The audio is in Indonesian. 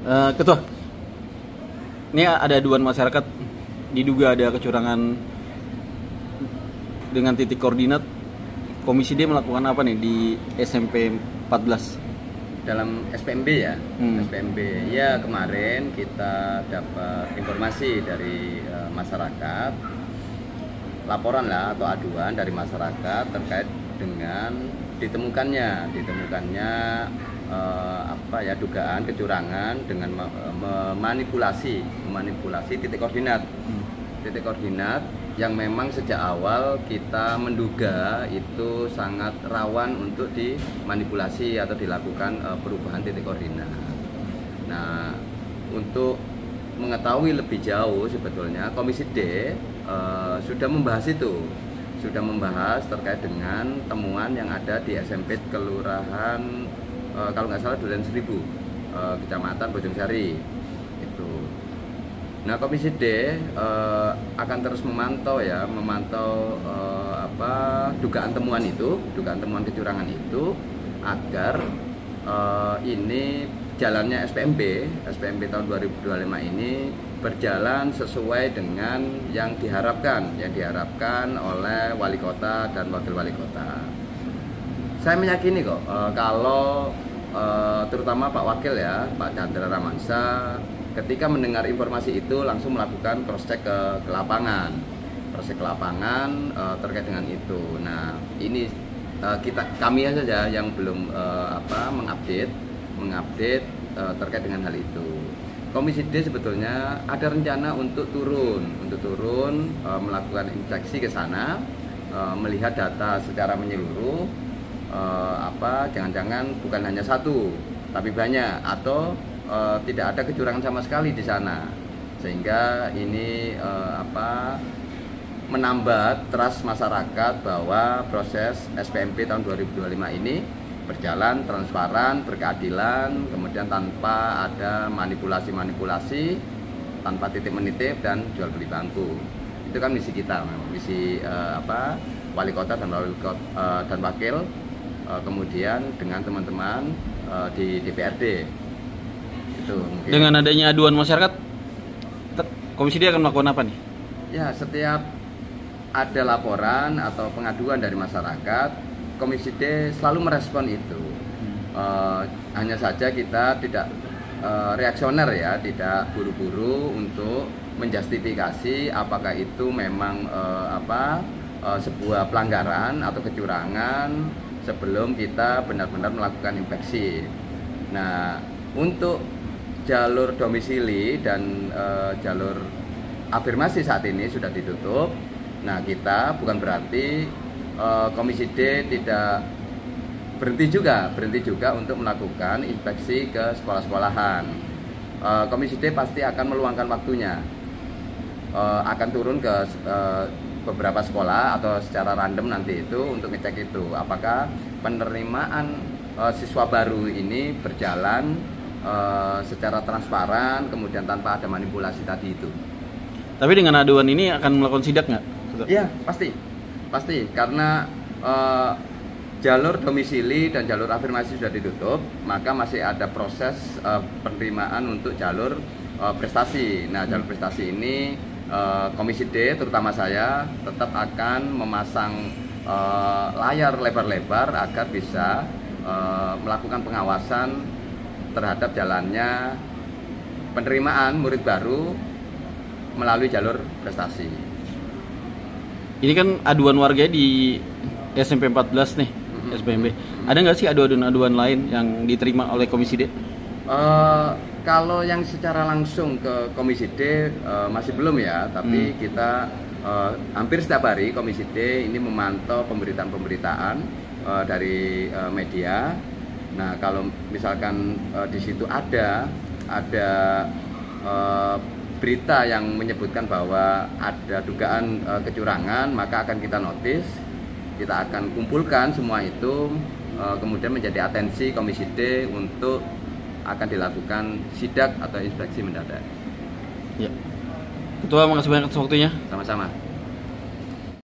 Ketua, ini ada aduan masyarakat diduga ada kecurangan dengan titik koordinat. Komisi D melakukan apa nih di SMP 14? Dalam SPMB ya, SPMB ya, kemarin kita dapat informasi dari masyarakat, laporan lah atau aduan dari masyarakat terkait dengan ditemukannya dugaan kecurangan dengan memanipulasi titik koordinat yang memang sejak awal kita menduga itu sangat rawan untuk dimanipulasi atau dilakukan perubahan titik koordinat. Nah, untuk mengetahui lebih jauh sebetulnya Komisi D sudah membahas terkait dengan temuan yang ada di SMP Kelurahan kalau nggak salah Duren Seribu, Kecamatan Bojongsari. Nah, Komisi D akan terus memantau dugaan temuan kecurangan itu agar ini jalannya SPMB tahun 2025 ini berjalan sesuai dengan yang diharapkan oleh wali kota dan wakil wali kota. Saya meyakini kok kalau terutama Pak Wakil ya, Pak Chandra Ramansa, ketika mendengar informasi itu langsung melakukan cross check ke lapangan terkait dengan itu. Nah, ini kami saja yang belum mengupdate terkait dengan hal itu. Komisi D sebetulnya ada rencana untuk turun melakukan inspeksi ke sana, melihat data secara menyeluruh, jangan-jangan bukan hanya satu tapi banyak, atau tidak ada kecurangan sama sekali di sana, sehingga ini menambah trust masyarakat bahwa proses SPMP tahun 2025 ini berjalan transparan, berkeadilan, kemudian tanpa ada manipulasi, tanpa titip menitip dan jual beli bangku. Itu kan misi kita, misi wali kota dan wakil, kemudian dengan teman-teman di DPRD. Dengan adanya aduan masyarakat, Komisi D akan melakukan apa nih? Ya, setiap ada laporan atau pengaduan dari masyarakat, Komisi D selalu merespon itu. Hanya saja kita tidak reaksioner ya, tidak buru-buru untuk menjustifikasi apakah itu memang sebuah pelanggaran atau kecurangan sebelum kita benar-benar melakukan inspeksi. Nah, untuk jalur domisili dan jalur afirmasi saat ini sudah ditutup. Nah, kita bukan berarti Komisi D tidak berhenti juga untuk melakukan inspeksi ke sekolah-sekolahan. Komisi D pasti akan meluangkan waktunya, akan turun ke beberapa sekolah atau secara random nanti itu untuk ngecek itu apakah penerimaan siswa baru ini berjalan secara transparan, kemudian tanpa ada manipulasi tadi itu. Tapi dengan aduan ini akan melakukan sidak nggak? Iya, pasti karena jalur domisili dan jalur afirmasi sudah ditutup, maka masih ada proses penerimaan untuk jalur prestasi. Nah, jalur prestasi ini Komisi D terutama saya tetap akan memasang layar lebar-lebar agar bisa melakukan pengawasan terhadap jalannya penerimaan murid baru melalui jalur prestasi. Ini kan aduan warga di SMP 14 nih, SPMB. Ada nggak sih aduan-aduan lain yang diterima oleh Komisi D? Kalau yang secara langsung ke Komisi D masih belum ya, tapi kita hampir setiap hari Komisi D ini memantau pemberitaan dari media. Nah, kalau misalkan di situ ada berita yang menyebutkan bahwa ada dugaan kecurangan, maka akan kita notice, kita akan kumpulkan semua itu, kemudian menjadi atensi Komisi D untuk akan dilakukan sidak atau inspeksi mendadak. Ya. Ketua, makasih banyak atas waktunya. Sama-sama.